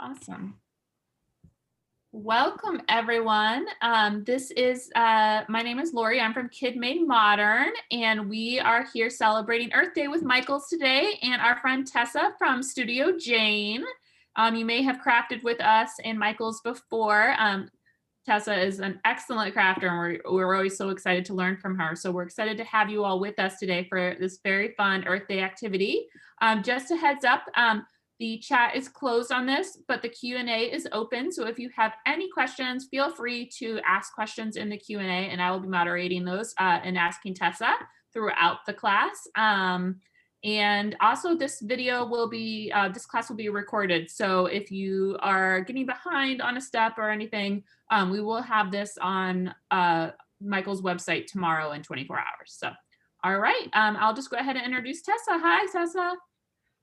Awesome. Welcome, everyone. My name is Lori. I'm from Kid Made Modern, and we are here celebrating Earth Day with Michaels today and our friend Tessa from Studio Jane. You may have crafted with us and Michaels before. Tessa is an excellent crafter, and we're always so excited to learn from her. So we're excited to have you all with us today for this very fun Earth Day activity. Just a heads up, the chat is closed on this, but the Q&A is open. So if you have any questions, feel free to ask questions in the Q&A, and I will be moderating those and asking Tessa throughout the class. And also this video will be, this class will be recorded. So if you are getting behind on a step or anything, we will have this on Michael's website tomorrow in 24 hours. So, all right, I'll just go ahead and introduce Tessa. Hi, Tessa.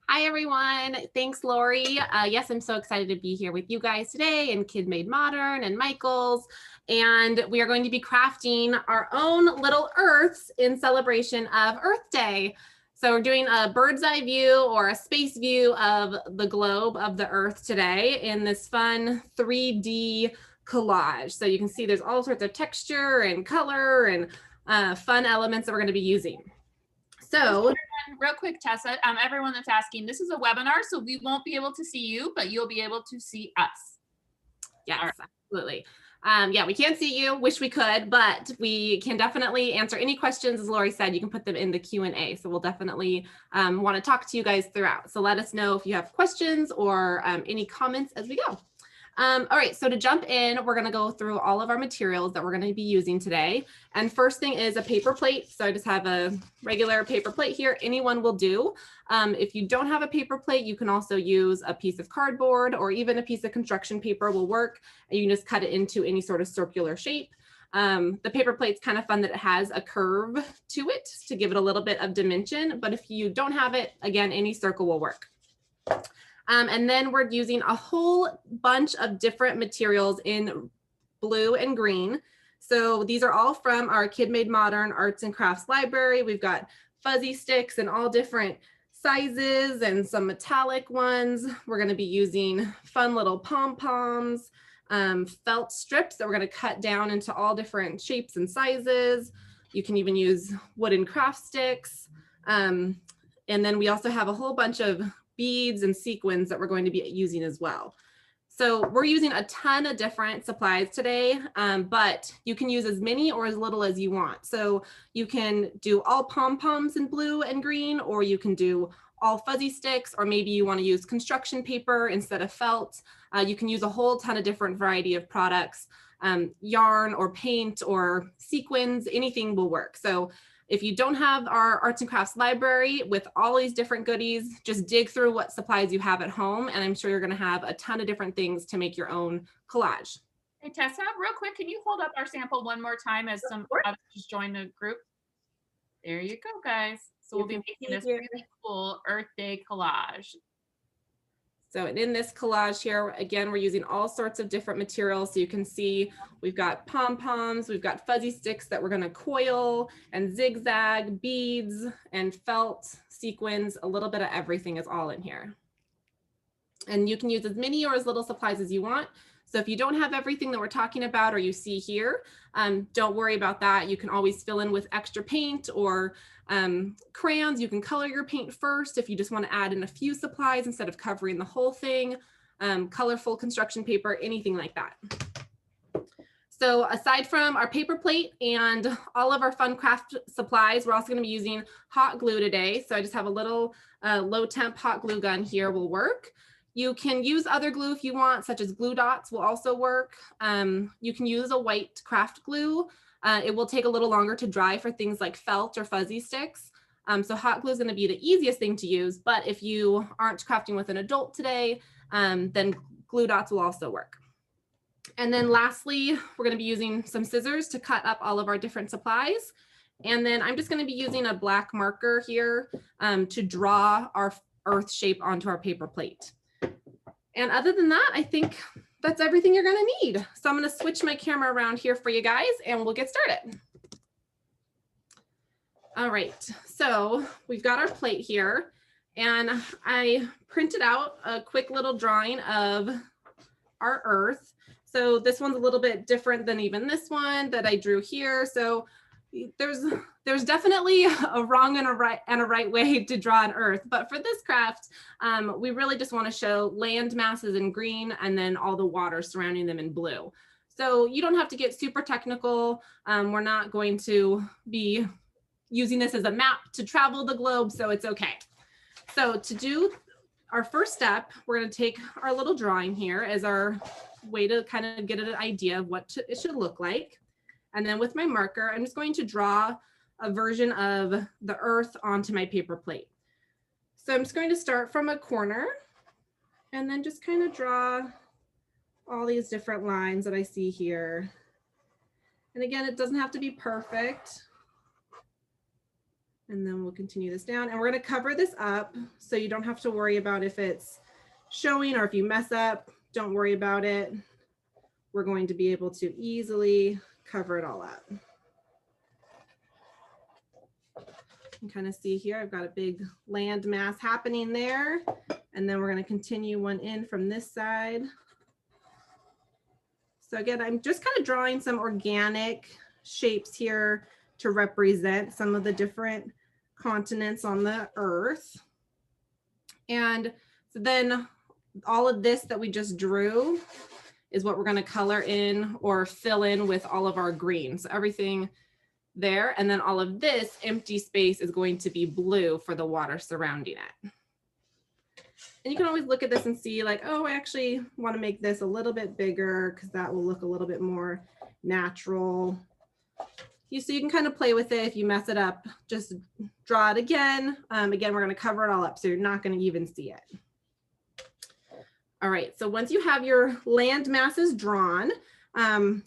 Hi, everyone. Thanks, Lori. Yes, I'm so excited to be here with you guys today and Kid Made Modern and Michaels. And we are going to be crafting our own little Earths in celebration of Earth Day. So we're doing a bird's eye view or a space view of the globe of the Earth today in this fun 3D collage. So you can see there's all sorts of texture and color and fun elements that we're going to be using. So real quick, Tessa, everyone that's asking, this is a webinar, so we won't be able to see you, but you'll be able to see us. Yes, right. Absolutely. Yeah, we can't see you, wish we could, but we can definitely answer any questions. As Lori said, you can put them in the Q&A. So we'll definitely want to talk to you guys throughout. So let us know if you have questions or any comments as we go. All right, so to jump in, we're going to go through all of our materials that we're going to be using today. And first thing is a paper plate. So I just have a regular paper plate here. Anyone will do. If you don't have a paper plate, you can also use a piece of cardboard or even a piece of construction paper will work. And you can just cut it into any sort of circular shape. The paper plate's kind of fun that it has a curve to it to give it a little bit of dimension. But if you don't have it, again, any circle will work. And then we're using a whole bunch of different materials in blue and green. So these are all from our Kid Made Modern Arts and Crafts library. We've got fuzzy sticks in all different sizes and some metallic ones. We're going to be using fun little pom-poms, felt strips that we're going to cut down into all different shapes and sizes. You can even use wooden craft sticks. And then we also have a whole bunch of beads and sequins that we're going to be using as well. So we're using a ton of different supplies today, but you can use as many or as little as you want. So you can do all pom-poms in blue and green, or you can do all fuzzy sticks, or maybe you want to use construction paper instead of felt. You can use a whole ton of different variety of products, yarn or paint or sequins, anything will work. So if you don't have our arts and crafts library with all these different goodies, just dig through what supplies you have at home, and I'm sure you're going to have a ton of different things to make your own collage. Hey, Tessa, real quick, can you hold up our sample one more time as some others just join the group? There you go, guys. So we'll be making this really cool Earth Day collage. So in this collage here, again, we're using all sorts of different materials. So you can see we've got pom-poms, we've got fuzzy sticks that we're going to coil and zigzag, beads and felt, sequins, a little bit of everything is all in here. And you can use as many or as little supplies as you want. So if you don't have everything that we're talking about or you see here, don't worry about that. You can always fill in with extra paint or crayons. You can color your paint first if you just want to add in a few supplies instead of covering the whole thing. Colorful construction paper, anything like that. So aside from our paper plate and all of our fun craft supplies, we're also going to be using hot glue today. So I just have a little low temp hot glue gun here will work. You can use other glue if you want, such as glue dots will also work. You can use a white craft glue. It will take a little longer to dry for things like felt or fuzzy sticks. So hot glue is going to be the easiest thing to use, but if you aren't crafting with an adult today, then glue dots will also work. And then lastly, we're going to be using some scissors to cut up all of our different supplies. And then I'm just going to be using a black marker here to draw our earth shape onto our paper plate. And other than that, I think that's everything you're going to need. So I'm going to switch my camera around here for you guys and we'll get started. All right, so we've got our plate here And I printed out a quick little drawing of our Earth. So this one's a little bit different than even this one that I drew here. So there's definitely a wrong and a right way to draw an Earth. But for this craft, we really just want to show land masses in green and then all the water surrounding them in blue. So you don't have to get super technical. We're not going to be using this as a map to travel the globe, so it's okay. So to do our first step, we're going to take our little drawing here as our way to kind of get an idea of what it should look like. And then with my marker, I'm just going to draw a version of the Earth onto my paper plate. So I'm just going to start from a corner and then just kind of draw all these different lines that I see here. And again, it doesn't have to be perfect. And then we'll continue this down, and we're going to cover this up so you don't have to worry about if it's showing or if you mess up, don't worry about it. We're going to be able to easily cover it all up. You can kind of see here, I've got a big land mass happening there. And then we're going to continue one in from this side. So again, I'm just kind of drawing some organic shapes here to represent some of the different continents on the Earth. And so then all of this that we just drew is what we're going to color in or fill in with all of our green. So everything there, and then all of this empty space is going to be blue for the water surrounding it. And you can always look at this and see like, oh, I actually want to make this a little bit bigger because that will look a little bit more natural. So you can kind of play with it. If you mess it up, just draw it again. Again, we're going to cover it all up, so you're not going to even see it. All right, so once you have your land masses drawn,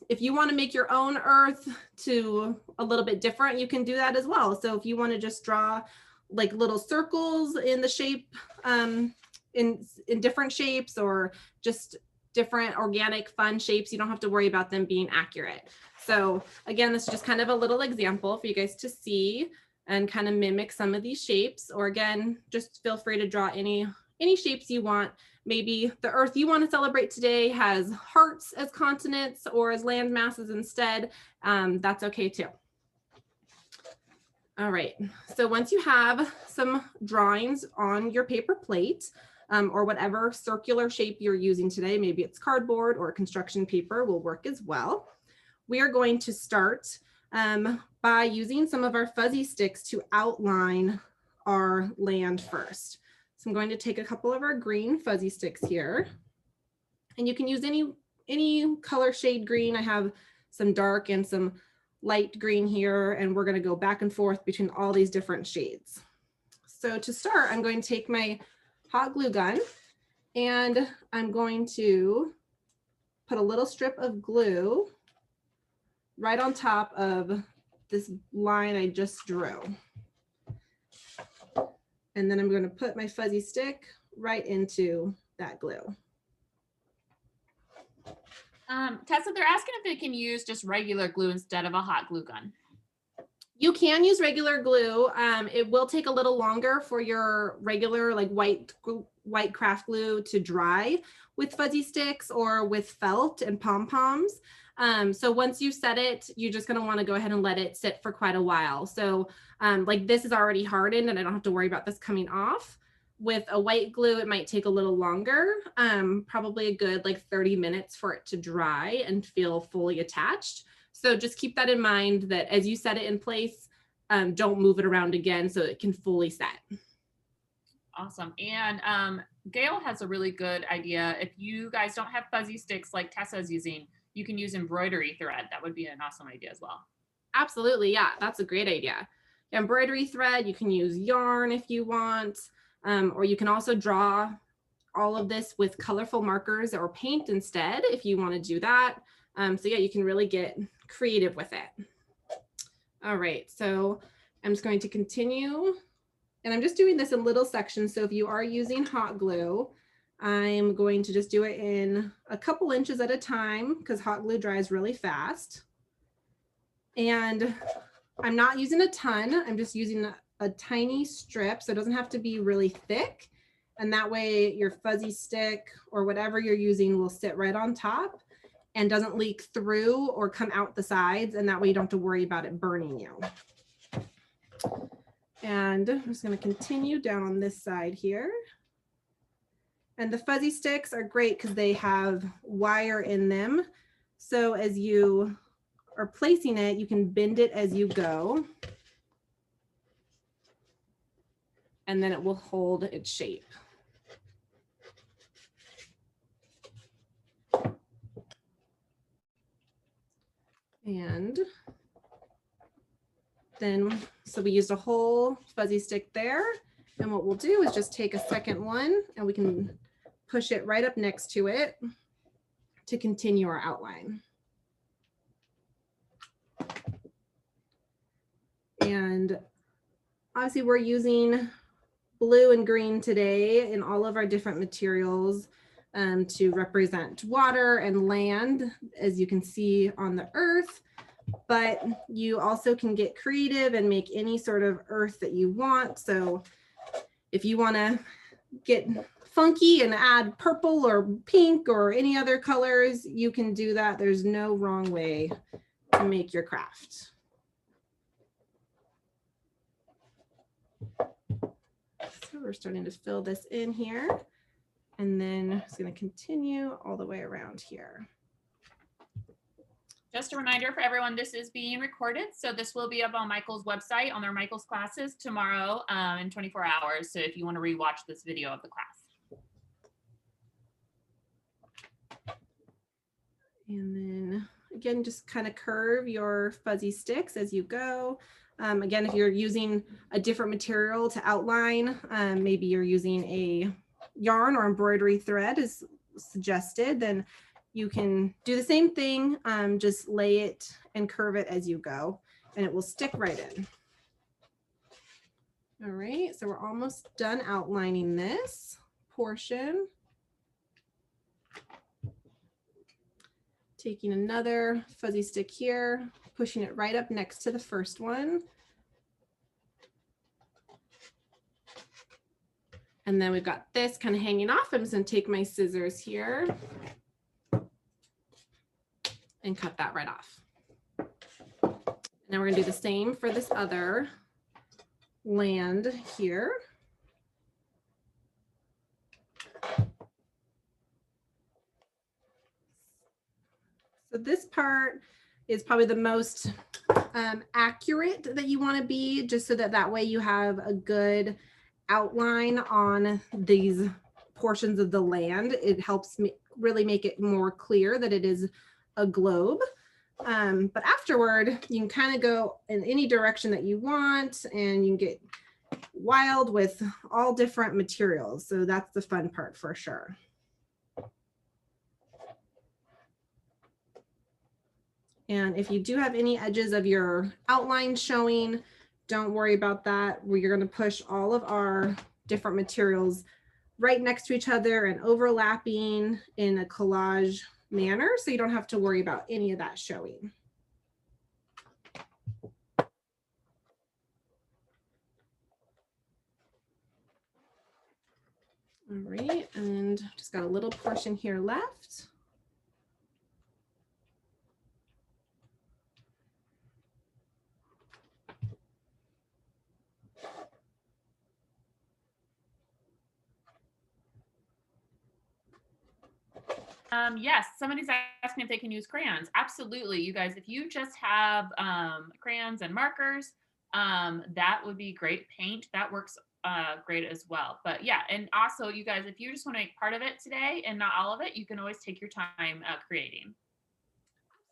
if you want to make your own Earth to a little bit different, you can do that as well. So if you want to just draw like little circles in the shape, in different shapes, or just different organic fun shapes, you don't have to worry about them being accurate. So again, this is just kind of a little example for you guys to see and kind of mimic some of these shapes. Or again, just feel free to draw any shapes you want. Maybe the Earth you want to celebrate today has hearts as continents or as land masses instead. That's okay too. All right, so once you have some drawings on your paper plate, or whatever circular shape you're using today, maybe it's cardboard or construction paper will work as well. We are going to start by using some of our fuzzy sticks to outline our land first. So I'm going to take a couple of our green fuzzy sticks here, and you can use any color shade green. I have some dark and some light green here, and we're going to go back and forth between all these different shades. So to start, I'm going to take my hot glue gun, and I'm going to put a little strip of glue right on top of this line I just drew. And then I'm going to put my fuzzy stick right into that glue. Tessa, they're asking if they can use just regular glue instead of a hot glue gun. You can use regular glue. It will take a little longer for your regular like white craft glue to dry with fuzzy sticks or with felt and pom-poms. So once you set it, you're just going to want to go ahead and let it sit for quite a while. So like this is already hardened and I don't have to worry about this coming off. With a white glue, it might take a little longer, probably a good like 30 minutes for it to dry and feel fully attached. So just keep that in mind that as you set it in place, don't move it around again so it can fully set. Awesome. And Gail has a really good idea. If you guys don't have fuzzy sticks like Tessa's using, you can use embroidery thread. That would be an awesome idea as well. Absolutely. Yeah, that's a great idea. Embroidery thread, you can use yarn if you want, or you can also draw all of this with colorful markers or paint instead if you want to do that. So yeah, you can really get creative with it. All right, so I'm just going to continue, and I'm just doing this in little sections. So if you are using hot glue, I'm going to just do it in a couple inches at a time because hot glue dries really fast. And I'm not using a ton. I'm just using a tiny strip, so it doesn't have to be really thick. And that way your fuzzy stick or whatever you're using will sit right on top and doesn't leak through or come out the sides. And that way you don't have to worry about it burning you. And I'm just going to continue down on this side here. And the fuzzy sticks are great because they have wire in them. So as you are placing it, you can bend it as you go. And then it will hold its shape. And then, so we used a whole fuzzy stick there. And what we'll do is just take a second one and we can push it right up next to it to continue our outline. And obviously we're using blue and green today in all of our different materials to represent water and land, as you can see on the earth. But you also can get creative and make any sort of earth that you want. So if you want to get funky and add purple or pink or any other colors, you can do that. There's no wrong way to make your craft. So we're starting to fill this in here, and then it's going to continue all the way around here. Just a reminder for everyone, this is being recorded. So this will be up on Michael's website on their Michael's classes tomorrow in 24 hours. So if you want to rewatch this video of the class. And then again, just kind of curve your fuzzy sticks as you go. Again, if you're using a different material to outline, maybe you're using a yarn or embroidery thread as suggested, then you can do the same thing, just lay it and curve it as you go, and it will stick right in. All right, so we're almost done outlining this portion. Taking another fuzzy stick here, pushing it right up next to the first one. And then we've got this kind of hanging off. I'm just going to take my scissors here and cut that right off. Now we're going to do the same for this other land here. So this part is probably the most accurate that you want to be, just so that that way you have a good outline on these portions of the land. It helps me really make it more clear that it is a globe. But afterward, you can kind of go in any direction that you want, and you can get wild with all different materials. So that's the fun part for sure. And if you do have any edges of your outline showing, don't worry about that. We're going to push all of our different materials right next to each other and overlapping in a collage manner, so you don't have to worry about any of that showing. All right, and just got a little portion here left. Yes, somebody's asking if they can use crayons. Absolutely, you guys, if you just have crayons and markers, that would be great. Paint, that works great as well. But yeah, and also you guys, if you just want to make part of it today and not all of it, you can always take your time creating.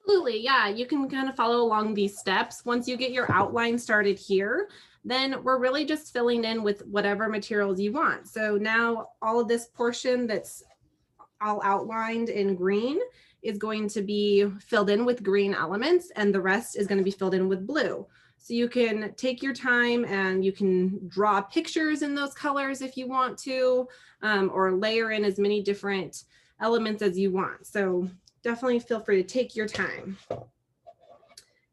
Absolutely, yeah, you can kind of follow along these steps. Once you get your outline started here, then we're really just filling in with whatever materials you want. So now all of this portion that's all outlined in green is going to be filled in with green elements, and the rest is going to be filled in with blue. So you can take your time and you can draw pictures in those colors if you want to, or layer in as many different elements as you want. So definitely feel free to take your time.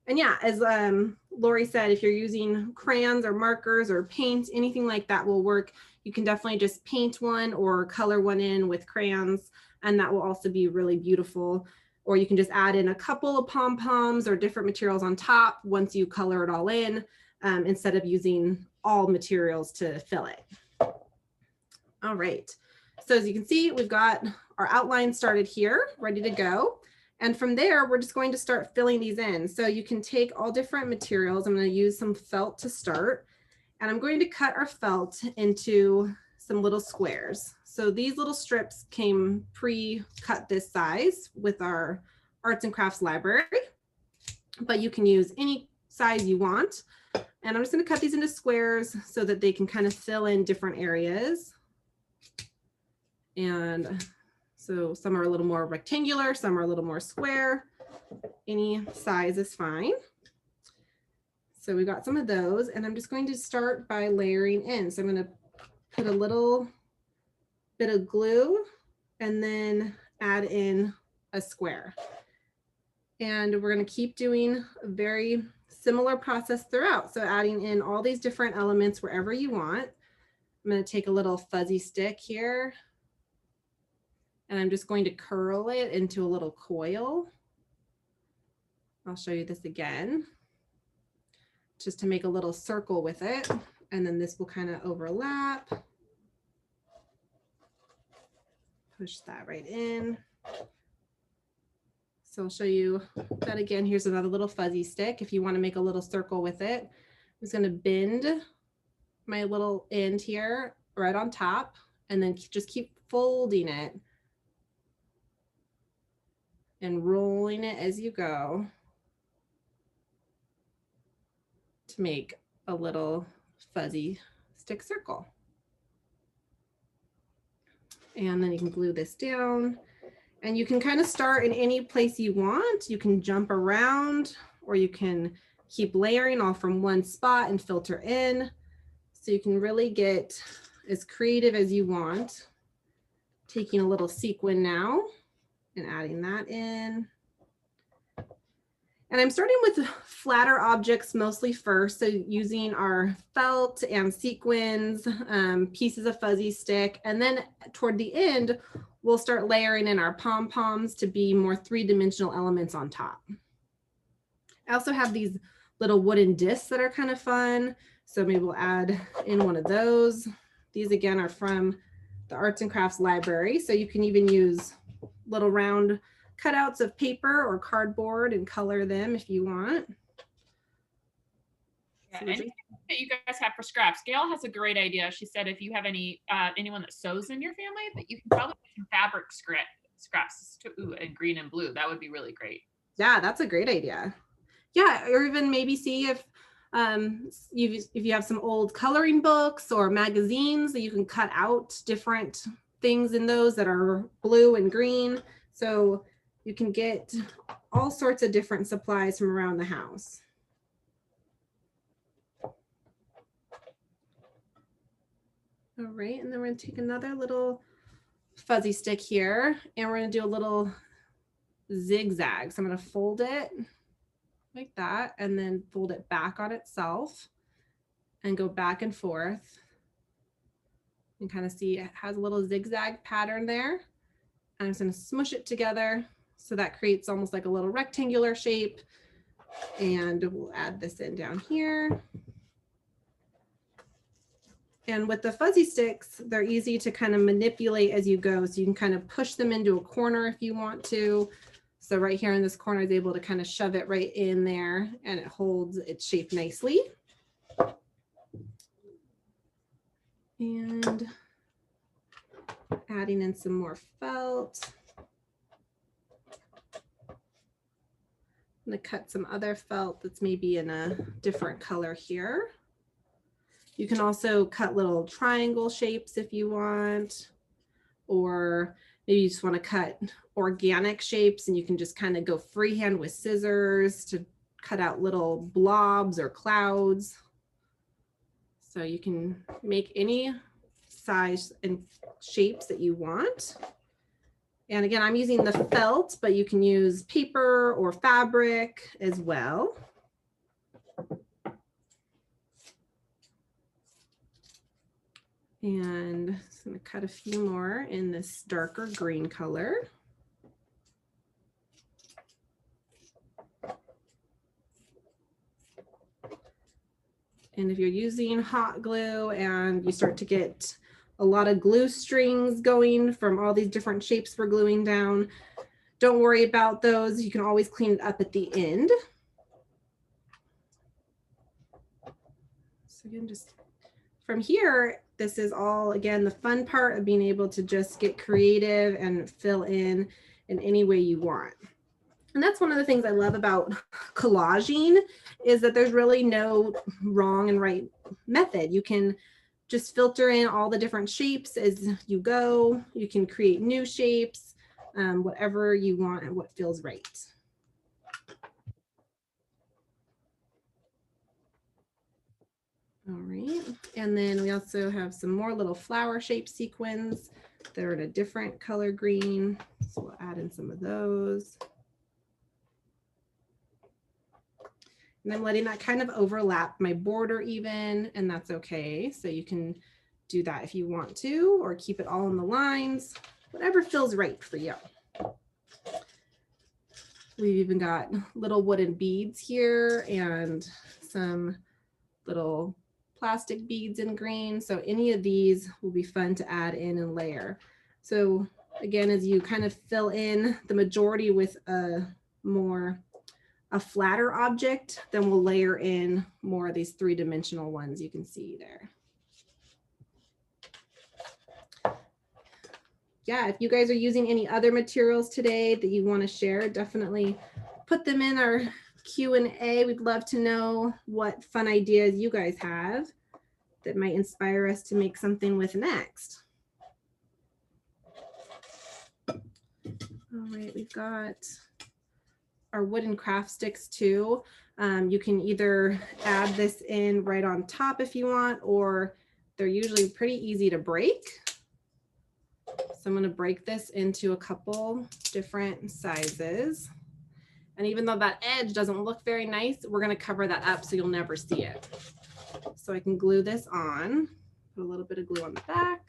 And yeah, as Lori said, if you're using crayons or markers or paint, anything like that will work. You can definitely just paint one or color one in with crayons, and that will also be really beautiful. Or you can just add in a couple of pom-poms or different materials on top once you color it all in, instead of using all materials to fill it. All right, so as you can see, we've got our outline started here, ready to go. And from there, we're just going to start filling these in. So you can take all different materials. I'm going to use some felt to start, and I'm going to cut our felt into some little squares. So these little strips came pre-cut this size with our arts and crafts library, but you can use any size you want. And I'm just going to cut these into squares so that they can kind of fill in different areas. And so some are a little more rectangular, some are a little more square. Any size is fine. So we got some of those, and I'm just going to start by layering in. So I'm going to put a little bit of glue and then add in a square. And we're going to keep doing a very similar process throughout. So adding in all these different elements wherever you want. I'm going to take a little fuzzy stick here, and I'm just going to curl it into a little coil. I'll show you this again, just to make a little circle with it. And then this will kind of overlap. Push that right in. So I'll show you that again. Here's another little fuzzy stick. If you want to make a little circle with it, I'm just going to bend my little end here right on top, and then just keep folding it and rolling it as you go to make a little fuzzy stick circle. And then you can glue this down, and you can kind of start in any place you want. You can jump around, or you can keep layering all from one spot and filter in. So you can really get as creative as you want. Taking a little sequin now and adding that in. And I'm starting with flatter objects mostly first. So using our felt and sequins, pieces of fuzzy stick. And then toward the end, we'll start layering in our pom-poms to be more three-dimensional elements on top. I also have these little wooden discs that are kind of fun. So maybe we'll add in one of those. These again are from the Arts and Crafts Library. So you can even use little round cutouts of paper or cardboard and color them if you want. Yeah, anything that you guys have for scraps. Gail has a great idea. She said if you have anyone that sews in your family, that you can probably make some fabric scraps too, in green and blue. That would be really great. Yeah, that's a great idea. Yeah, or even maybe see if you have some old coloring books or magazines that you can cut out different things in those that are blue and green. So you can get all sorts of different supplies from around the house. All right, and then we're going to take another little fuzzy stick here, and we're going to do a little zigzag. So I'm going to fold it like that, and then fold it back on itself and go back and forth. You can kind of see it has a little zigzag pattern there. I'm just going to smush it together so that creates almost like a little rectangular shape. And we'll add this in down here. And with the fuzzy sticks, they're easy to kind of manipulate as you go. So you can kind of push them into a corner if you want to. So right here in this corner is able to kind of shove it right in there, and it holds its shape nicely. And adding in some more felt. I'm going to cut some other felt that's maybe in a different color here. You can also cut little triangle shapes if you want, or maybe you just want to cut organic shapes, and you can just kind of go freehand with scissors to cut out little blobs or clouds. So you can make any size and shapes that you want. And again, I'm using the felt, but you can use paper or fabric as well. And I'm going to cut a few more in this darker green color. And if you're using hot glue and you start to get a lot of glue strings going from all these different shapes we're gluing down, don't worry about those. You can always clean it up at the end. So again, just from here, this is all, again, the fun part of being able to just get creative and fill in any way you want. And that's one of the things I love about collaging, is that there's really no wrong and right method. You can just filter in all the different shapes as you go. You can create new shapes, whatever you want and what feels right. All right, and then we also have some more little flower shape sequins that are in a different color green. So we'll add in some of those. And I'm letting that kind of overlap my border even, and that's okay. So you can do that if you want to, or keep it all in the lines, whatever feels right for you. We've even got little wooden beads here and some little plastic beads in green. So any of these will be fun to add in and layer. So again, as you kind of fill in the majority with a flatter object, then we'll layer in more of these three-dimensional ones you can see there. Yeah, if you guys are using any other materials today that you want to share, definitely put them in our Q&A. We'd love to know what fun ideas you guys have that might inspire us to make something with next. All right, we've got our wooden craft sticks too. You can either add this in right on top if you want, or they're usually pretty easy to break. So I'm going to break this into a couple different sizes. And even though that edge doesn't look very nice, we're going to cover that up so you'll never see it. So I can glue this on, put a little bit of glue on the back,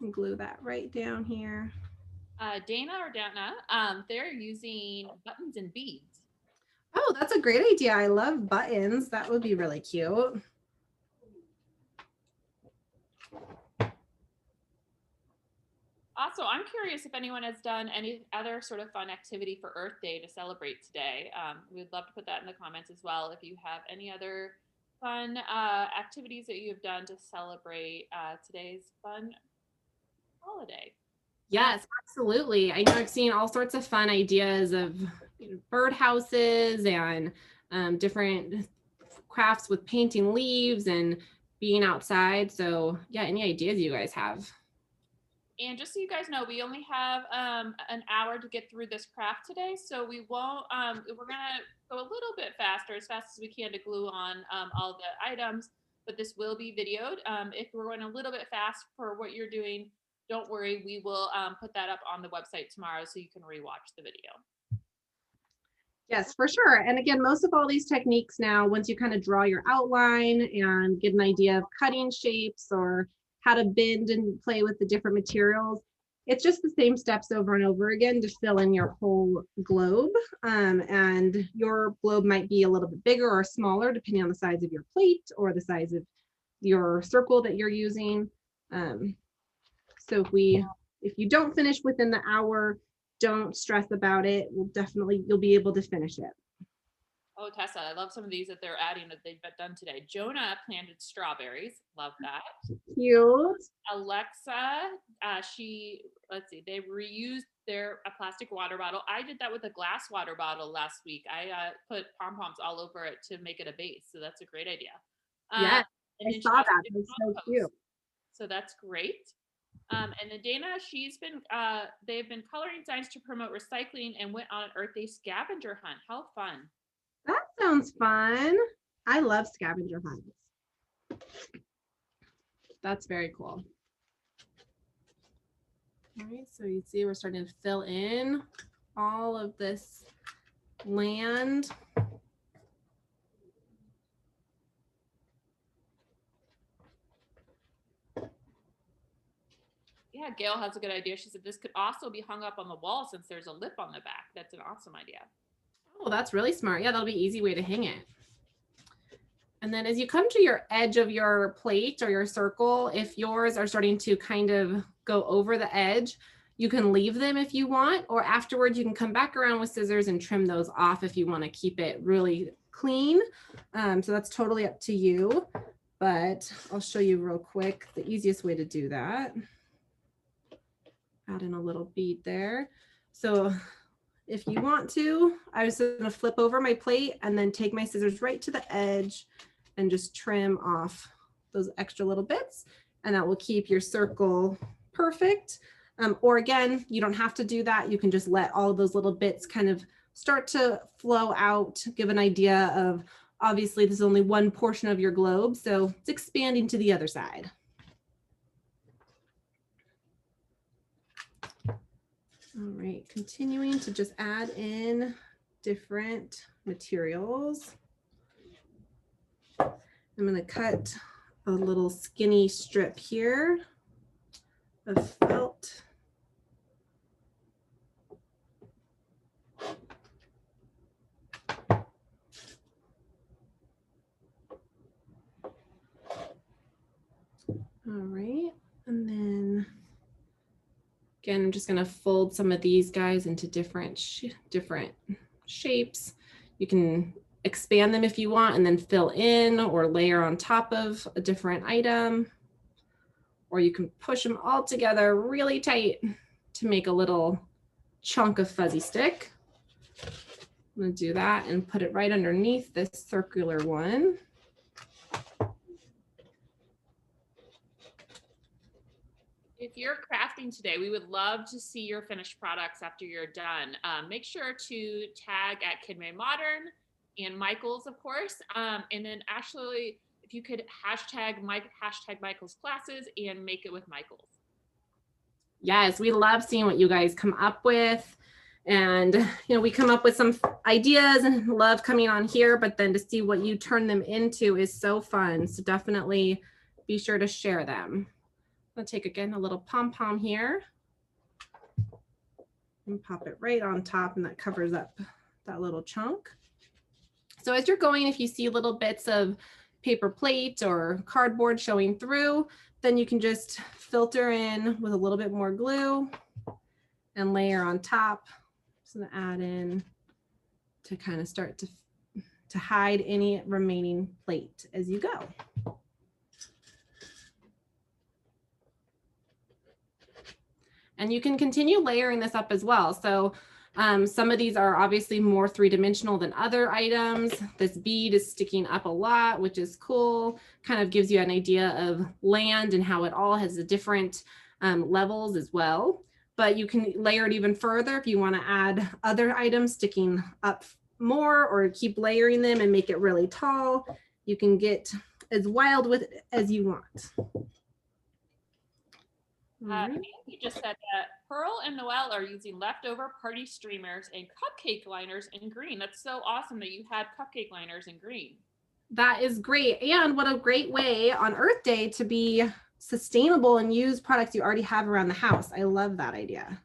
and glue that right down here. Dana or Dana, they're using buttons and beads. Oh, that's a great idea. I love buttons. That would be really cute. Also, I'm curious if anyone has done any other sort of fun activity for Earth Day to celebrate today. We'd love to put that in the comments as well. If you have any other fun activities that you've done to celebrate today's fun holiday. Yes, absolutely. I know I've seen all sorts of fun ideas of bird houses and different crafts with painting leaves and being outside. So yeah, any ideas you guys have? And just so you guys know, we only have an hour to get through this craft today. So we won't, we're gonna go a little bit faster, as fast as we can, to glue on all the items, but this will be videoed. If we're going a little bit fast for what you're doing, don't worry, we will put that up on the website tomorrow so you can rewatch the video. Yes, for sure. And again, most of all these techniques now, once you kind of draw your outline and get an idea of cutting shapes or how to bend and play with the different materials, it's just the same steps over and over again to fill in your whole globe. And your globe might be a little bit bigger or smaller depending on the size of your plate or the size of your circle that you're using. So if you don't finish within the hour, don't stress about it. You'll be able to finish it. Oh, Tessa, I love some of these that they're adding that they've done today. Jonah planted strawberries. Love that. Cute. Alexa, let's see, they reused a plastic water bottle. I did that with a glass water bottle last week. I put pom-poms all over it to make it a base. So that's a great idea. Yeah, I saw that. It's so cute. So that's great. And then Dana, they've been coloring signs to promote recycling and went on an Earth Day scavenger hunt. How fun. That sounds fun. I love scavenger hunts. That's very cool. All right, so you see we're starting to fill in all of this land. Yeah, Gail has a good idea. She said this could also be hung up on the wall since there's a lip on the back. That's an awesome idea. Oh, that's really smart. Yeah, that'll be an easy way to hang it. And then as you come to your edge of your plate or your circle, if yours are starting to kind of go over the edge, you can leave them if you want, or afterwards you can come back around with scissors and trim those off if you want to keep it really clean. So that's totally up to you, but I'll show you real quick the easiest way to do that. Add in a little bead there. So if you want to, I was going to flip over my plate and then take my scissors right to the edge and just trim off those extra little bits, and that will keep your circle perfect. Or again, you don't have to do that. You can just let all of those little bits kind of start to flow out, give an idea of, obviously this is only one portion of your globe, so it's expanding to the other side. All right, continuing to just add in different materials. I'm going to cut a little skinny strip here of felt. All right, and then again, I'm just going to fold some of these guys into different shapes. You can expand them if you want and then fill in or layer on top of a different item, or you can push them all together really tight to make a little chunk of fuzzy stick. I'm going to do that and put it right underneath this circular one. If you're crafting today, we would love to see your finished products after you're done. Make sure to tag at Kid Made Modern and Michael's, of course. And then actually, if you could hashtag Michael's classes and make it with Michael's. Yes, we love seeing what you guys come up with. And, you know, we come up with some ideas and love coming on here, but then to see what you turn them into is so fun. So definitely be sure to share them. I'm gonna take again a little pom-pom here and pop it right on top, and that covers up that little chunk. So as you're going, if you see little bits of paper plate or cardboard showing through, then you can just filter in with a little bit more glue and layer on top. Just gonna add in to kind of start to hide any remaining plate as you go. And you can continue layering this up as well. So some of these are obviously more three-dimensional than other items. This bead is sticking up a lot, which is cool. Kind of gives you an idea of land and how it all has the different levels as well. But you can layer it even further if you want to add other items sticking up more, or keep layering them and make it really tall. You can get as wild with it as you want. You just said that Pearl and Noelle are using leftover party streamers and cupcake liners in green. That's so awesome that you had cupcake liners in green. That is great. And what a great way on Earth Day to be sustainable and use products you already have around the house. I love that idea.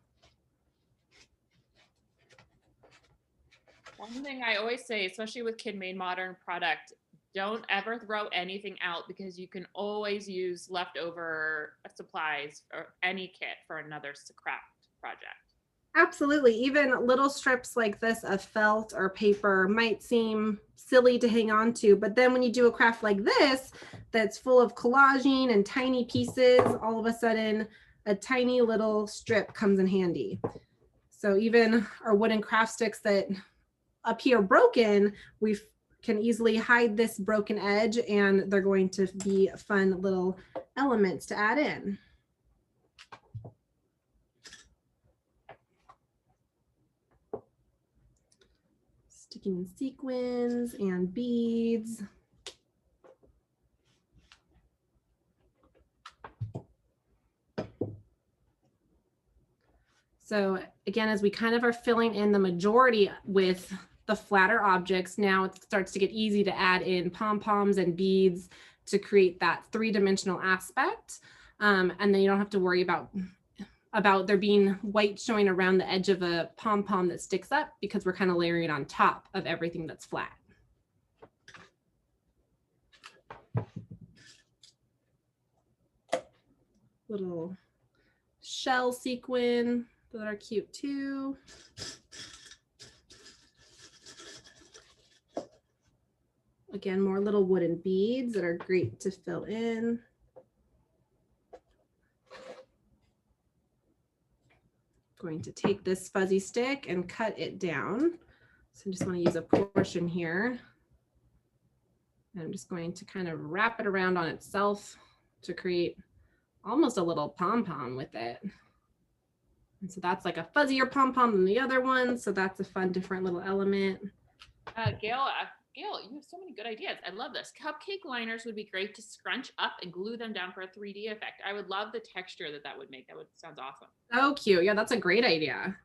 One thing I always say, especially with Kid Made Modern product, don't ever throw anything out, because you can always use leftover supplies or any kit for another craft project. Absolutely. Even little strips like this of felt or paper might seem silly to hang on to, but then when you do a craft like this that's full of collaging and tiny pieces, all of a sudden a tiny little strip comes in handy. So even our wooden craft sticks that appear broken, we can easily hide this broken edge, and they're going to be fun little elements to add in. Sticking sequins and beads. So again, as we kind of are filling in the majority with the flatter objects, now it starts to get easy to add in pom-poms and beads to create that three-dimensional aspect. And then you don't have to worry about about there being white showing around the edge of a pom-pom that sticks up because we're kind of layering on top of everything that's flat. Little shell sequin that are cute too. Again, more little wooden beads that are great to fill in. Going to take this fuzzy stick and cut it down. So I just want to use a portion here. And I'm just going to kind of wrap it around on itself to create almost a little pom-pom with it. And so that's like a fuzzier pom-pom than the other one. So that's a fun, different little element. Gail, you have so many good ideas. I love this. Cupcake liners would be great to scrunch up and glue them down for a 3D effect. I would love the texture that would make. Sounds awesome. So cute. Yeah, that's a great idea.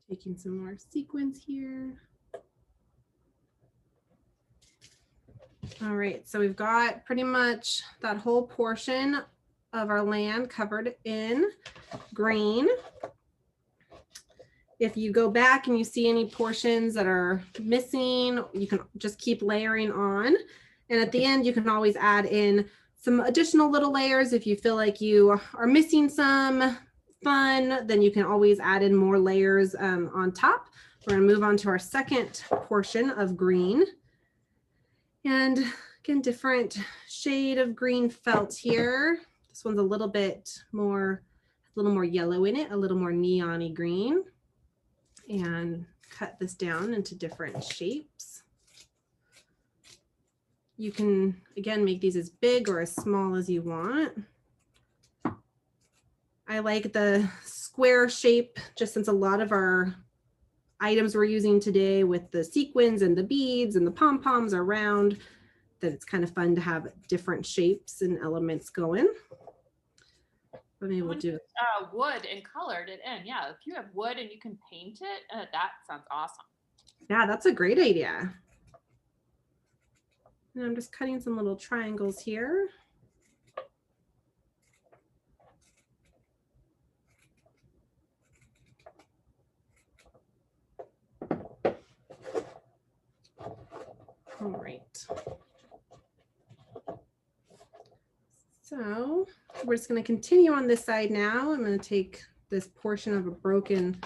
Taking some more sequins here. All right, so we've got pretty much that whole portion of our land covered in green. If you go back and you see any portions that are missing, you can just keep layering on. And at the end, you can always add in some additional little layers. If you feel like you are missing some fun, then you can always add in more layers on top. We're gonna move on to our second portion of green. And again, different shade of green felt here. This one's a little more yellow in it, a little more neon-y green. And cut this down into different shapes. You can, again, make these as big or as small as you want. I like the square shape, just since a lot of our items we're using today with the sequins and the beads and the pom-poms are round, that it's kind of fun to have different shapes and elements going. But maybe we'll do wood and colored it in. Yeah, if you have wood and you can paint it, that sounds awesome. Yeah, that's a great idea. And I'm just cutting some little triangles here. All right. So we're just going to continue on this side now. I'm going to take this portion of a broken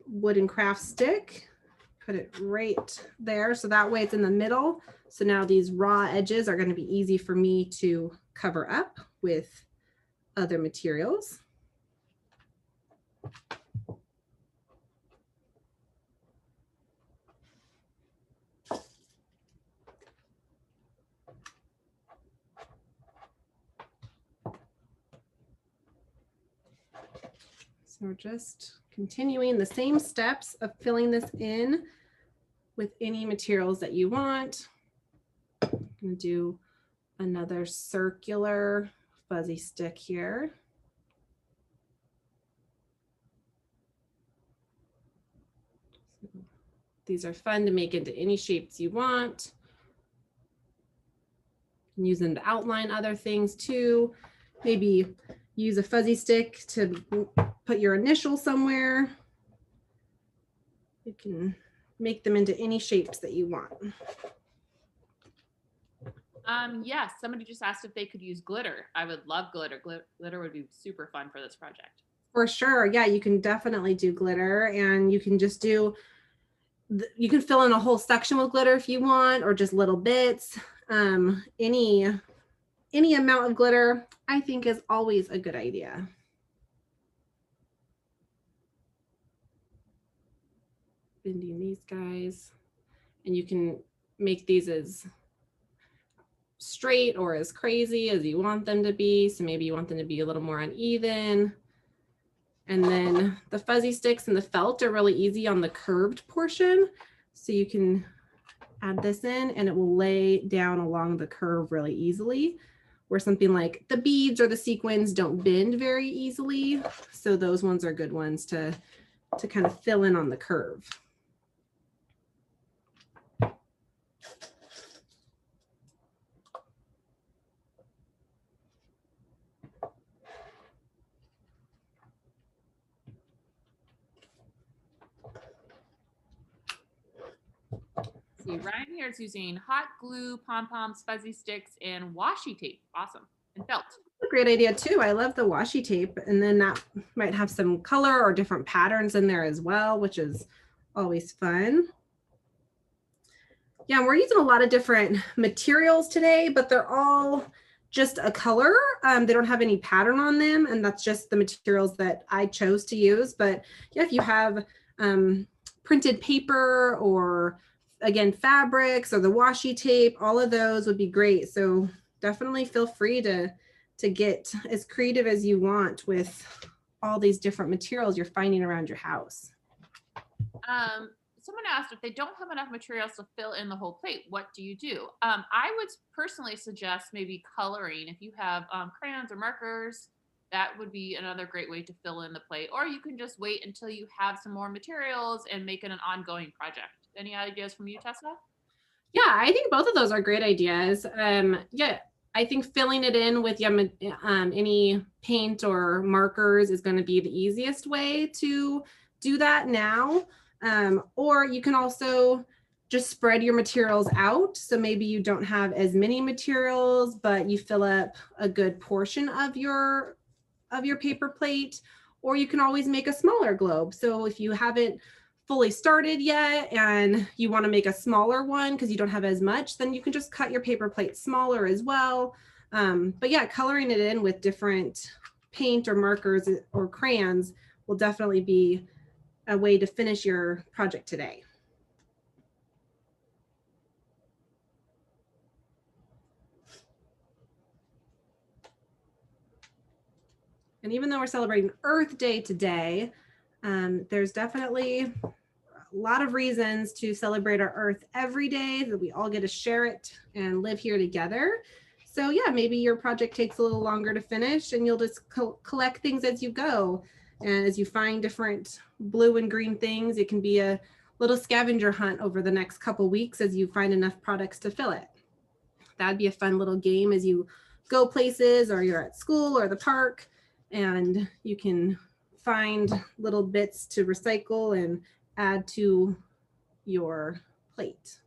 wooden craft stick, put it right there. So that way it's in the middle. So now these raw edges are going to be easy for me to cover up with other materials. So we're just continuing the same steps of filling this in with any materials that you want. I'm going to do another circular fuzzy stick here. These are fun to make into any shapes you want. You can use them to outline other things too. Maybe use a fuzzy stick to put your initial somewhere. You can make them into any shapes that you want. Yes, somebody just asked if they could use glitter. I would love glitter. Glitter would be super fun for this project. For sure. Yeah, you can definitely do glitter, and you can just do, you can fill in a whole section with glitter if you want, or just little bits. Any amount of glitter, I think, is always a good idea. Bending these guys, and you can make these as straight or as crazy as you want them to be. So maybe you want them to be a little more uneven. And then the fuzzy sticks and the felt are really easy on the curved portion. So you can add this in and it will lay down along the curve really easily, where something like the beads or the sequins don't bend very easily. So those ones are good ones to kind of fill in on the curve. see. Ryan here is using hot glue, pom-poms, fuzzy sticks, and washi tape. Awesome. And felt. A great idea too. I love the washi tape, and then that might have some color or different patterns in there as well, which is always fun. Yeah, we're using a lot of different materials today, but they're all just a color. They don't have any pattern on them, and that's just the materials that I chose to use. But yeah, if you have printed paper or again fabrics or the washi tape, all of those would be great. So definitely feel free to get as creative as you want with all these different materials you're finding around your house. Someone asked if they don't have enough materials to fill in the whole plate, what do you do? I would personally suggest maybe coloring. If you have crayons or markers, that would be another great way to fill in the plate. Or you can just wait until you have some more materials and make it an ongoing project. Any ideas from you, Tessa? Yeah, I think both of those are great ideas. Yeah, I think filling it in with any paint or markers is going to be the easiest way to do that now. Or you can also just spread your materials out. So maybe you don't have as many materials, but you fill up a good portion of your paper plate. Or you can always make a smaller globe. So if you haven't fully started yet and you want to make a smaller one because you don't have as much, then you can just cut your paper plate smaller as well. But yeah, coloring it in with different paint or markers or crayons will definitely be a way to finish your project today. And even though we're celebrating Earth Day today, there's definitely a lot of reasons to celebrate our Earth every day, that we all get to share it and live here together. So yeah, maybe your project takes a little longer to finish and you'll just collect things as you go. And as you find different blue and green things, it can be a little scavenger hunt over the next couple weeks as you find enough products to fill it. That'd be a fun little game as you go places or you're at school or the park, and you can find little bits to recycle and add to your plate.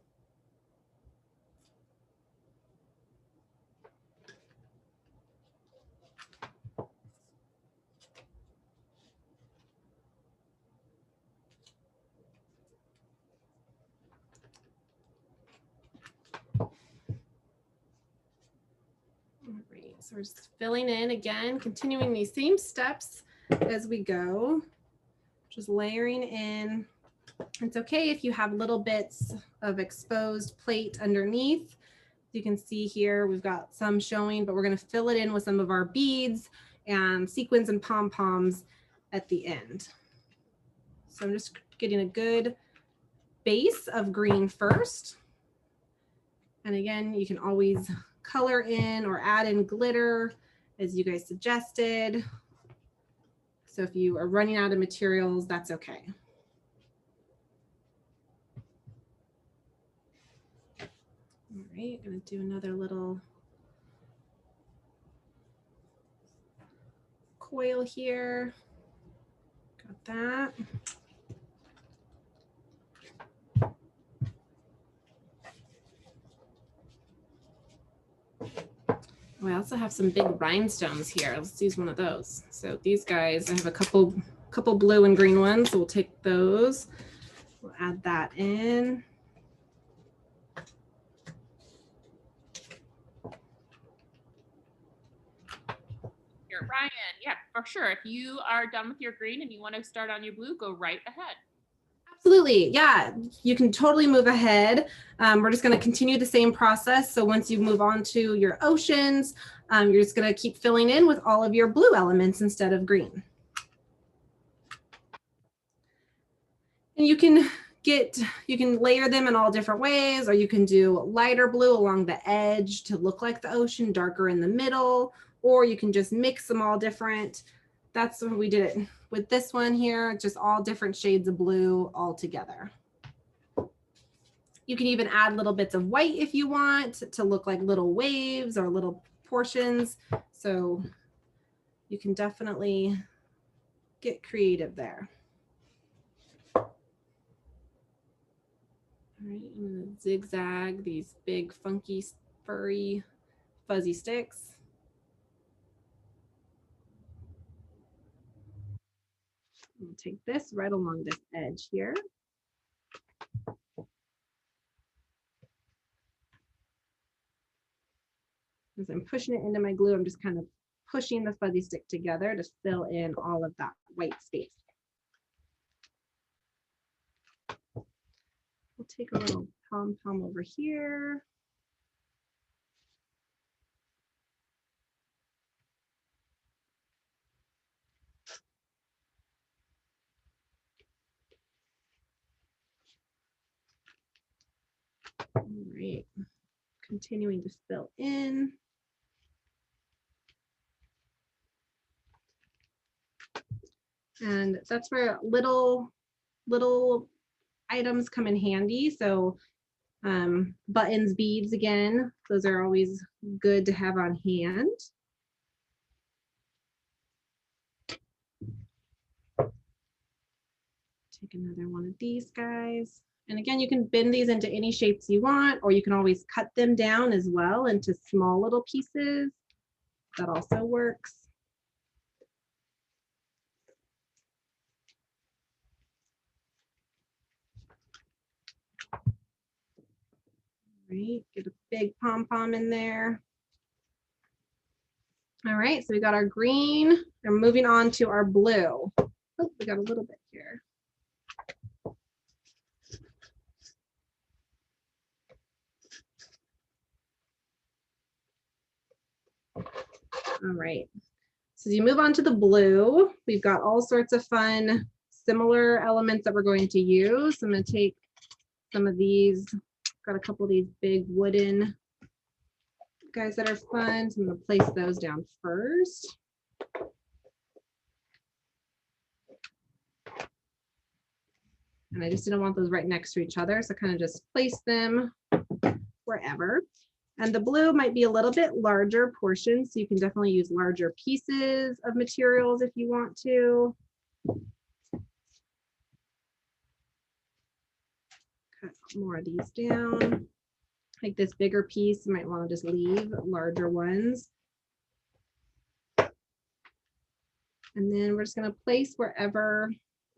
So we're just filling in again, continuing these same steps as we go, just layering in. It's okay if you have little bits of exposed plate underneath. You can see here, we've got some showing, but we're going to fill it in with some of our beads and sequins and pom-poms at the end. So I'm just getting a good base of green first. And again, you can always color in or add in glitter as you guys suggested. So if you are running out of materials, that's okay. All right, I'm going to do another little coil here. Got that. We also have some big rhinestones here. Let's use one of those. So these guys, I have a couple blue and green ones. So we'll take those. We'll add that in. Here, Ryan, yeah, for sure. If you are done with your green and you want to start on your blue, go right ahead. Absolutely. Yeah, you can totally move ahead. We're just going to continue the same process. So once you move on to your oceans, you're just going to keep filling in with all of your blue elements instead of green. And you can layer them in all different ways, or you can do lighter blue along the edge to look like the ocean, darker in the middle, or you can just mix them all different. That's what we did it with this one here, just all different shades of blue all together. You can even add little bits of white if you want to look like little waves or little portions. So you can definitely get creative there. All right, I'm gonna zigzag these big, funky, furry, fuzzy sticks. I'll take this right along this edge here. As I'm pushing it into my glue, I'm just kind of pushing the fuzzy stick together to fill in all of that white space. We'll take a little pom-pom over here. All right, continuing to fill in. And that's where little items come in handy. So buttons, beads, again, those are always good to have on hand. Take another one of these guys. And again, you can bend these into any shapes you want, or you can always cut them down as well into small little pieces. That also works. Right, get a big pom-pom in there. All right, so we got our green. We're moving on to our blue. Oh, we got a little bit here. All right, so as you move on to the blue, we've got all sorts of fun, similar elements that we're going to use. I'm going to take some of these, got a couple of these big wooden guys that are fun. So I'm going to place those down first. And I just didn't want those right next to each other, so kind of just place them wherever. And the blue might be a little bit larger portion, so you can definitely use larger pieces of materials if you want to. Cut more of these down. Like this bigger piece, you might want to just leave larger ones. And then we're just going to place wherever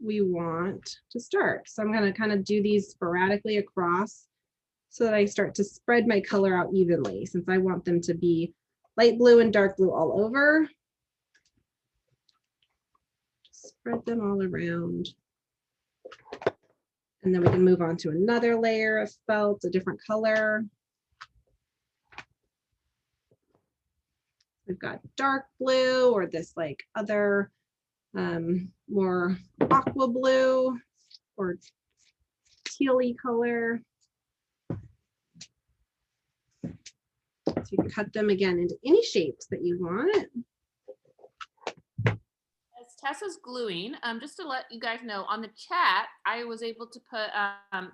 we want to start. So I'm going to kind of do these sporadically across so that I start to spread my color out evenly, since I want them to be light blue and dark blue all over. Spread them all around. And then we can move on to another layer of felt, a different color. We've got dark blue, or this like other more aqua blue or tealy color. So you can cut them again into any shapes that you want. As Tessa's gluing, just to let you guys know, on the chat, I was able to put,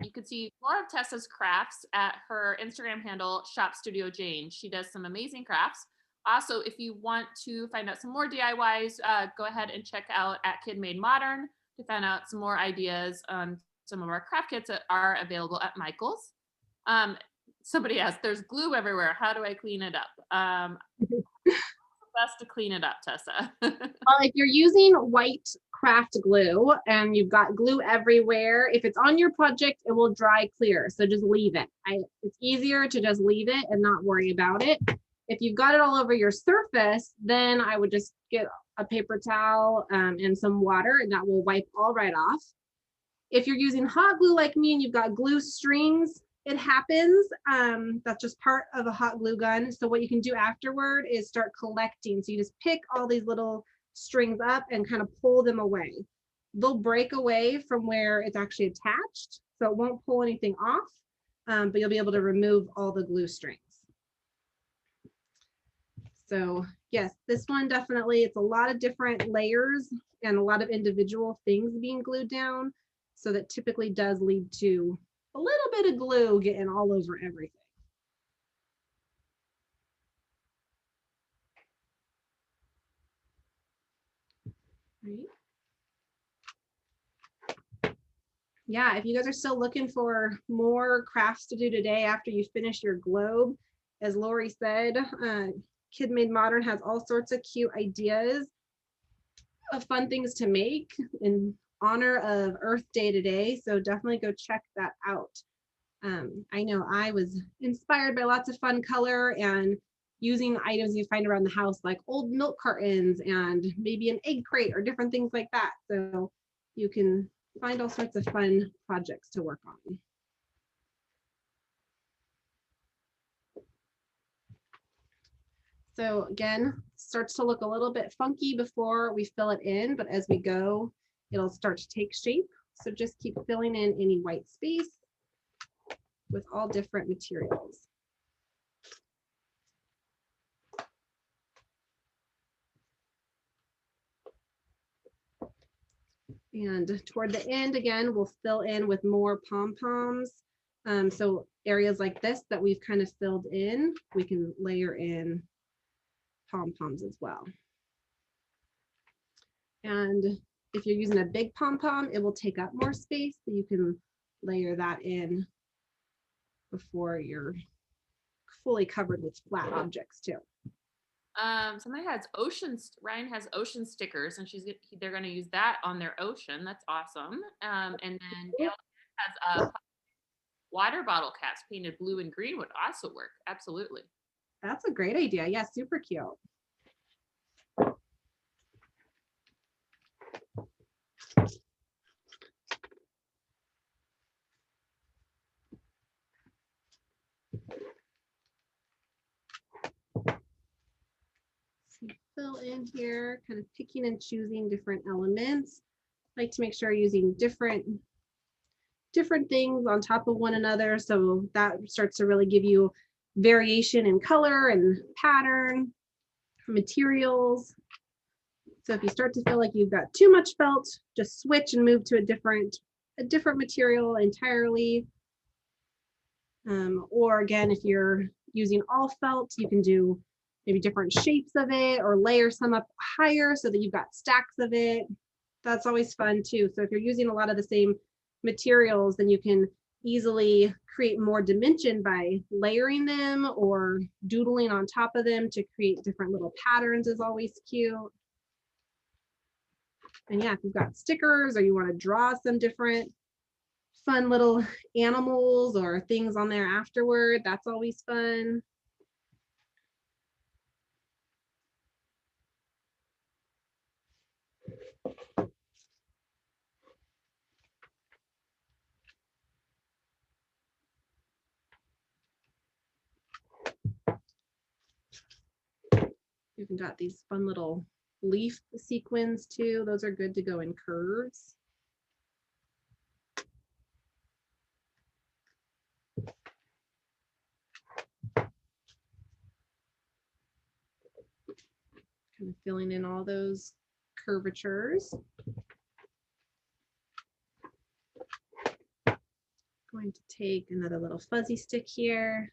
you could see more of Tessa's crafts at her Instagram handle, Shop Studio Jane. She does some amazing crafts. Also, if you want to find out some more DIYs, go ahead and check out at Kid Made Modern to find out some more ideas on some of our craft kits that are available at Michael's. Somebody asked, there's glue everywhere. How do I clean it up? Best to clean it up, Tessa? Well, if you're using white craft glue and you've got glue everywhere, if it's on your project, it will dry clear. So just leave it. It's easier to just leave it and not worry about it. If you've got it all over your surface, then I would just get a paper towel and some water, and that will wipe all right off. If you're using hot glue like me and you've got glue strings, it happens. That's just part of a hot glue gun. So what you can do afterward is start collecting. So you just pick all these little strings up and kind of pull them away. They'll break away from where it's actually attached, so it won't pull anything off, but you'll be able to remove all the glue strings. So yes, this one definitely, it's a lot of different layers and a lot of individual things being glued down. So that typically does lead to a little bit of glue getting all over everything. Right. Yeah, if you guys are still looking for more crafts to do today after you finish your globe, as Lori said, Kid Made Modern has all sorts of cute ideas of fun things to make in honor of Earth Day today. So definitely go check that out. I know I was inspired by lots of fun color and using items you find around the house, like old milk cartons and maybe an egg crate or different things like that. So you can find all sorts of fun projects to work on. So again, starts to look a little bit funky before we fill it in, but as we go, it'll start to take shape. So just keep filling in any white space with all different materials. And toward the end, again, we'll fill in with more pom-poms. So areas like this that we've kind of filled in, we can layer in pom-poms as well. And if you're using a big pom-pom, it will take up more space, so you can layer that in before you're fully covered with flat objects too. Somebody has Ryan has ocean stickers, and they're going to use that on their ocean. That's awesome. And then Gail has a water bottle caps painted blue and green would also work. Absolutely. That's a great idea. Yeah, super cute. Fill in here, kind of picking and choosing different elements. I like to make sure using different things on top of one another, so that starts to really give you variation in color and pattern, materials. So if you start to feel like you've got too much felt, just switch and move to a different material entirely. Or again, if you're using all felt, you can do maybe different shapes of it or layer some up higher so that you've got stacks of it. That's always fun too. So if you're using a lot of the same materials, then you can easily create more dimension by layering them or doodling on top of them to create different little patterns is always cute. And yeah, if you've got stickers or you want to draw some different fun little animals or things on there afterward, that's always fun. You've got these fun little leaf sequins too. Those are good to go in curves. Kind of filling in all those curvatures. Going to take another little fuzzy stick here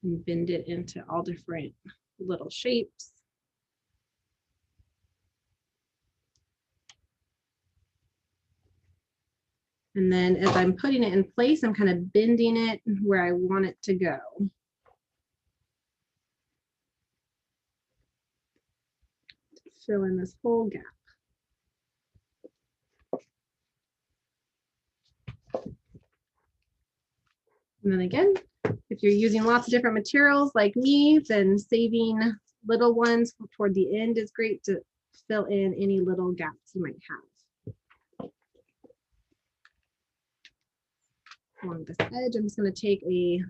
and bend it into all different little shapes. And then as I'm putting it in place, I'm kind of bending it where I want it to go. Fill in this whole gap. And then again, if you're using lots of different materials like me, then saving little ones toward the end is great to fill in any little gaps you might have. Along this edge, I'm just going to take a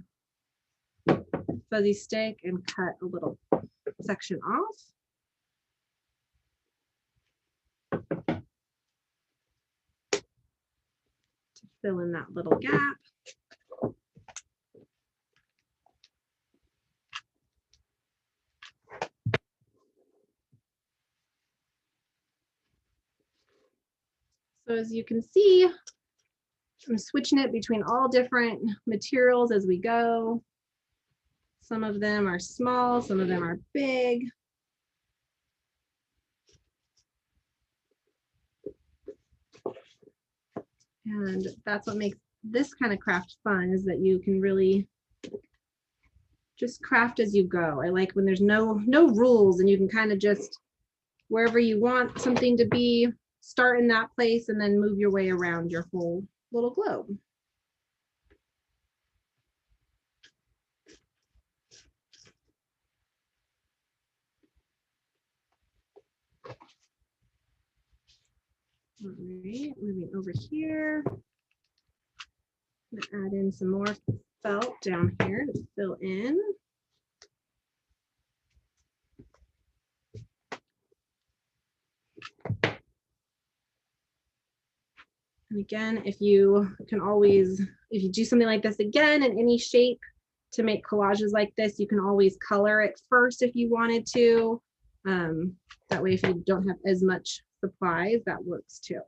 fuzzy stick and cut a little section off. To fill in that little gap. So as you can see, I'm switching it between all different materials as we go. Some of them are small, some of them are big. And that's what makes this kind of craft fun, is that you can really just craft as you go. I like when there's no rules and you can kind of just, wherever you want something to be, start in that place and then move your way around your whole little globe. All right, moving over here. I'm gonna add in some more felt down here to fill in. And again, if you do something like this again in any shape to make collages like this, you can always color it first if you wanted to. That way, if you don't have as much supplies, that works too.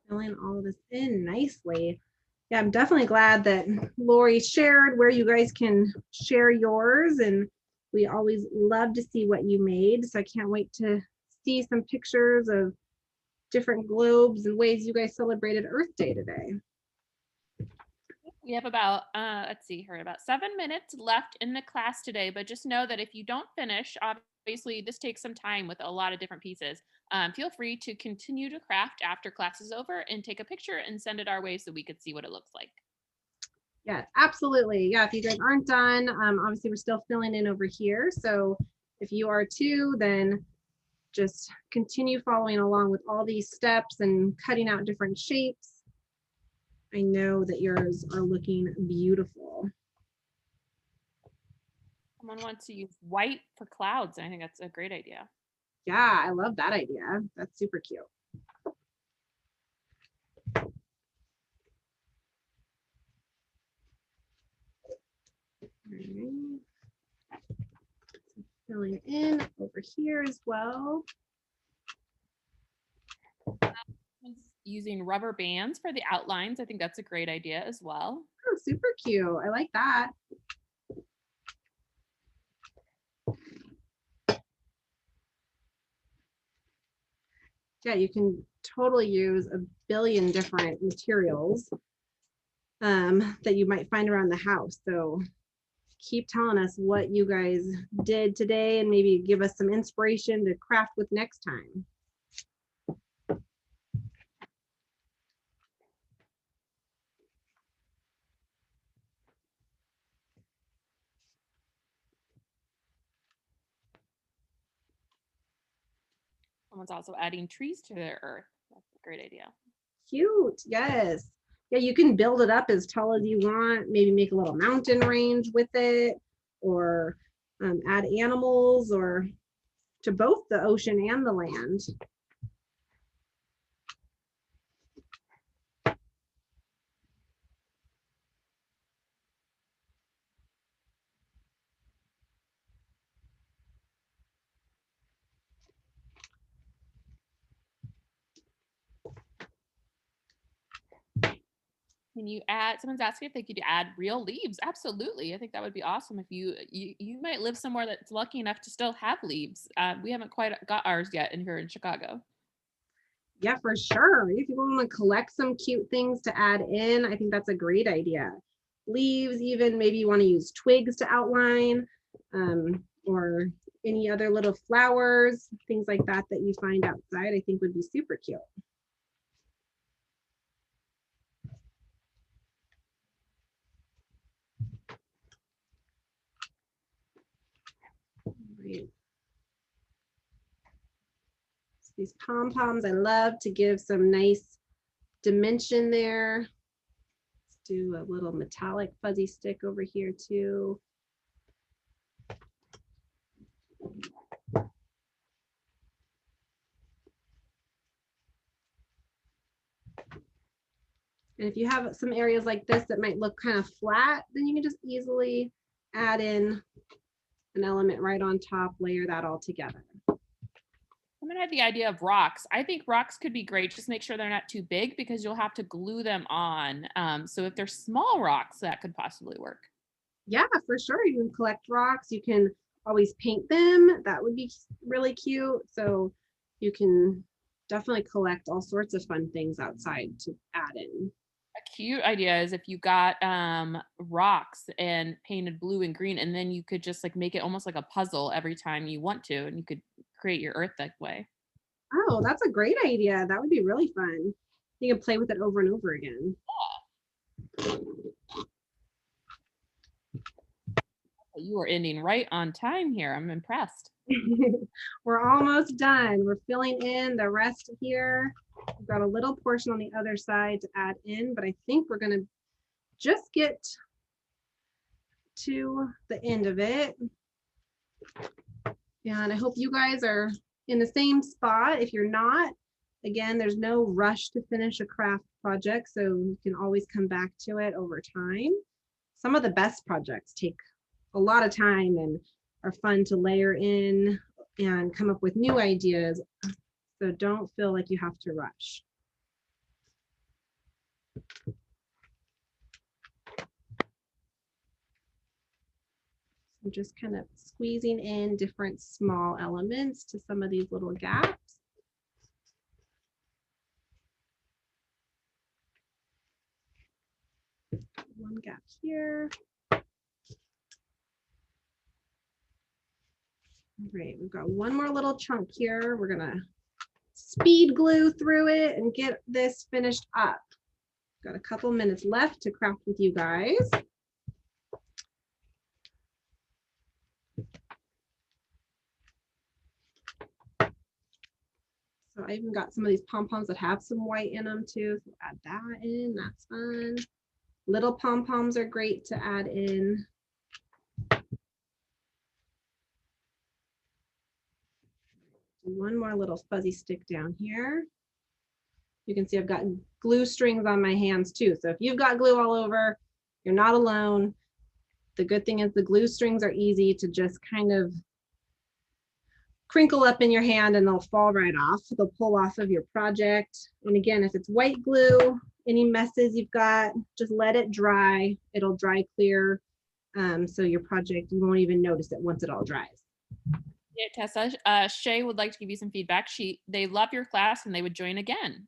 Filling all of this in nicely. Yeah, I'm definitely glad that Lori shared where you guys can share yours, and we always love to see what you made. So I can't wait to see some pictures of different globes and ways you guys celebrated Earth Day today. We have about, let's see here, about 7 minutes left in the class today, but just know that if you don't finish, obviously this takes some time with a lot of different pieces. Feel free to continue to craft after class is over and take a picture and send it our way so we could see what it looks like. Yeah, absolutely. Yeah, if you guys aren't done, obviously we're still filling in over here. So if you are too, then just continue following along with all these steps and cutting out different shapes. I know that yours are looking beautiful. Someone wants to use white for clouds, and I think that's a great idea. Yeah, I love that idea. That's super cute. Right. Filling in over here as well. Using rubber bands for the outlines. I think that's a great idea as well. Oh, super cute. I like that. Yeah, you can totally use a billion different materials that you might find around the house. So keep telling us what you guys did today and maybe give us some inspiration to craft with next time. Someone's also adding trees to their earth. That's a great idea. Cute. Yes. Yeah, you can build it up as tall as you want, maybe make a little mountain range with it, or add animals or to both the ocean and the land. Can you add, someone's asking if they could add real leaves. Absolutely. I think that would be awesome if you might live somewhere that's lucky enough to still have leaves. We haven't quite got ours yet in here in Chicago. Yeah, for sure. If you want to collect some cute things to add in, I think that's a great idea. Leaves, even maybe you want to use twigs to outline, or any other little flowers, things like that that you find outside, I think would be super cute. Right. So these pom-poms, I love to give some nice dimension there. Let's do a little metallic fuzzy stick over here too. And if you have some areas like this that might look kind of flat, then you can just easily add in an element right on top, layer that all together. I'm gonna have the idea of rocks. I think rocks could be great. Just make sure they're not too big because you'll have to glue them on. So if they're small rocks, that could possibly work. Yeah, for sure. You can collect rocks. You can always paint them. That would be really cute. So you can definitely collect all sorts of fun things outside to add in. A cute idea is if you got rocks and painted blue and green, and then you could just like make it almost like a puzzle every time you want to, and you could create your earth that way. Oh, that's a great idea. That would be really fun. You can play with it over and over again. You are ending right on time here. I'm impressed. We're almost done. We're filling in the rest here. We've got a little portion on the other side to add in, but I think we're going to just get to the end of it. And I hope you guys are in the same spot. If you're not, again, there's no rush to finish a craft project, so you can always come back to it over time. Some of the best projects take a lot of time and are fun to layer in and come up with new ideas. So don't feel like you have to rush. I'm just kind of squeezing in different small elements to some of these little gaps. One gap here. Great, we've got one more little chunk here. We're gonna speed glue through it and get this finished up. Got a couple minutes left to craft with you guys. So I even got some of these pom-poms that have some white in them too. So add that in, that's fun. Little pom-poms are great to add in. One more little fuzzy stick down here. You can see I've got glue strings on my hands too. So if you've got glue all over, you're not alone. The good thing is the glue strings are easy to just kind of crinkle up in your hand and they'll fall right off. They'll pull off of your project. And again, if it's white glue, any messes you've got, just let it dry. It'll dry clear. So your project, you won't even notice it once it all dries. Yeah, Tessa, Shay would like to give you some feedback. They love your class and they would join again.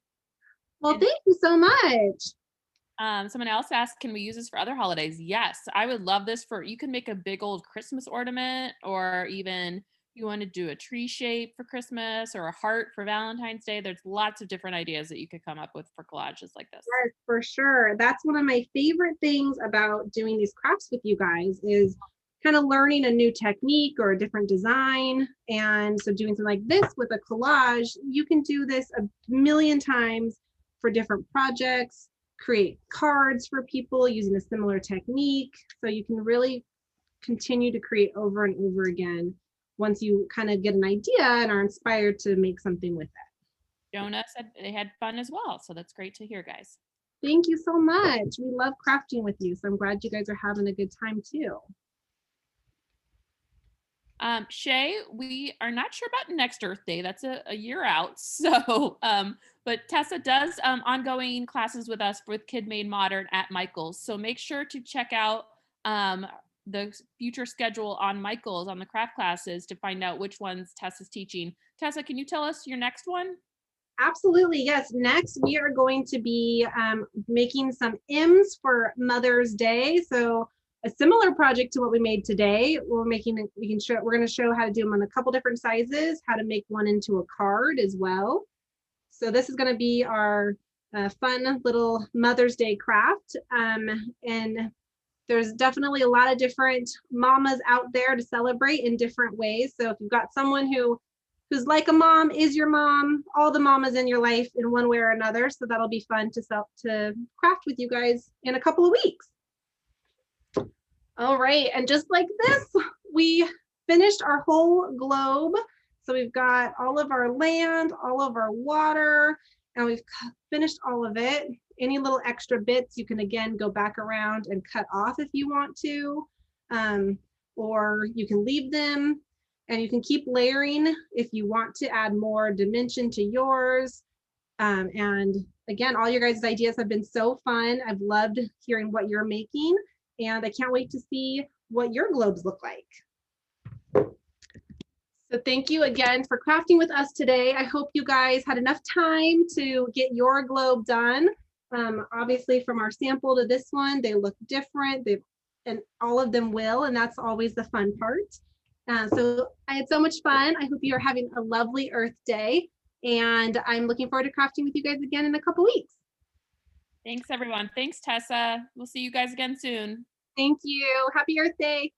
Well, thank you so much. Someone else asked, can we use this for other holidays? Yes, I would love this for, you can make a big old Christmas ornament, or even you want to do a tree shape for Christmas or a heart for Valentine's Day. There's lots of different ideas that you could come up with for collages like this. Yes, for sure. That's one of my favorite things about doing these crafts with you guys is kind of learning a new technique or a different design. And so doing something like this with a collage, you can do this a million times for different projects, create cards for people using a similar technique. So you can really continue to create over and over again once you kind of get an idea and are inspired to make something with it. Jonah said they had fun as well. So that's great to hear, guys. Thank you so much. We love crafting with you. So I'm glad you guys are having a good time too. Shay, we are not sure about next Earth Day. That's a year out. So, but Tessa does ongoing classes with us with Kid Made Modern at Michael's. So make sure to check out the future schedule on Michael's on the craft classes to find out which ones Tessa's teaching. Tessa, can you tell us your next one? Absolutely, yes. Next, we are going to be making some M's for Mother's Day. So a similar project to what we made today. We're going to show how to do them on a couple different sizes, how to make one into a card as well. So this is going to be our fun little Mother's Day craft. And there's definitely a lot of different mamas out there to celebrate in different ways. So if you've got someone who's like a mom, is your mom, all the mamas in your life in one way or another. So that'll be fun to craft with you guys in a couple of weeks. All right, and just like this, we finished our whole globe. So we've got all of our land, all of our water, and we've finished all of it. Any little extra bits, you can again go back around and cut off if you want to. or you can leave them and you can keep layering if you want to add more dimension to yours. And again, all your guys' ideas have been so fun. I've loved hearing what you're making, and I can't wait to see what your globes look like. So thank you again for crafting with us today. I hope you guys had enough time to get your globe done. Obviously from our sample to this one, they look different. And all of them will, and that's always the fun part. So I had so much fun. I hope you are having a lovely Earth Day, and I'm looking forward to crafting with you guys again in a couple weeks. Thanks, everyone. Thanks, Tessa. We'll see you guys again soon. Thank you. Happy Earth Day.